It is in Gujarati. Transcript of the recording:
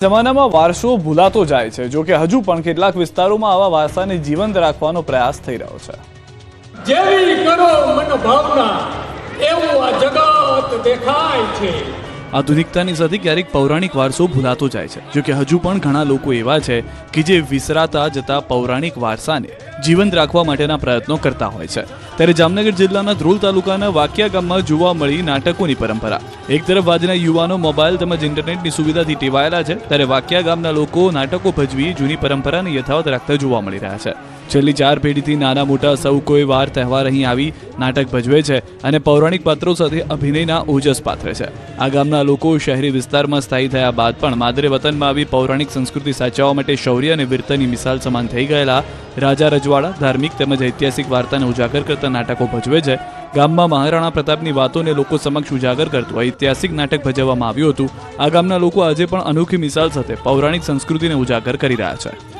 જમાનામાં વારસો ભૂલાતો જાય છે, જો કે હજુ પણ કેટલાક વિસ્તારોમાં આવા વારસાને જીવંત રાખવાનો પ્રયાસ થઈ રહ્યો છે. જેવી કરો મનોભાવના એવું આ જગત દેખાય છે. આધુનિકતાની સાથે ક્યારેક પૌરાણિક વારસો ભૂલાતો જાય છે, જો કે હજુ પણ ઘણા લોકો એવા છે કે જે વિસરાતા જતા પૌરાણિક વારસાને જીવંત રાખવા માટેના પ્રયત્નો કરતા હોય છે. ત્યારે જામનગર જિલ્લાના ધ્રોલ તાલુકાના વાકિયા ગામમાં જોવા મળી નાટકોની પરંપરા. એક તરફ આજના યુવાનો મોબાઈલ તેમજ ઇન્ટરનેટની સુવિધાથી ટેવાયેલા છે, ત્યારે વાકિયા ગામના લોકો નાટકો ભજવી જૂની પરંપરાને યથાવત રાખતા જોવા મળી રહ્યા છે. છેલ્લી 4 પેઢીથી નાના મોટા સૌ કોઈ વાર તહેવાર અહીં આવી નાટક ભજવે છે અને પૌરાણિક પાત્રો સાથે અભિનયના ઓજસ પાથરે છે. આ ગામના લોકો શહેરી વિસ્તારમાં સ્થાયી થયા બાદ પણ માદરે વતનમાં આવી પૌરાણિક સંસ્કૃતિ સાચવવા માટે શૌર્ય અને વીરતાની મિસાલ સમાન થઈ ગયેલા રાજા રજવાડા, ધાર્મિક તેમજ ઐતિહાસિક વાર્તાને ઉજાગર કરતા નાટકો ભજવે છે. ગામમાં મહારાણા પ્રતાપની વાતોને લોકો સમક્ષ ઉજાગર કરતું ઐતિહાસિક નાટક ભજવવામાં આવ્યું હતું. આ ગામના લોકો આજે પણ અનોખી મિસાલ સાથે પૌરાણિક સંસ્કૃતિને ઉજાગર કરી રહ્યા છે.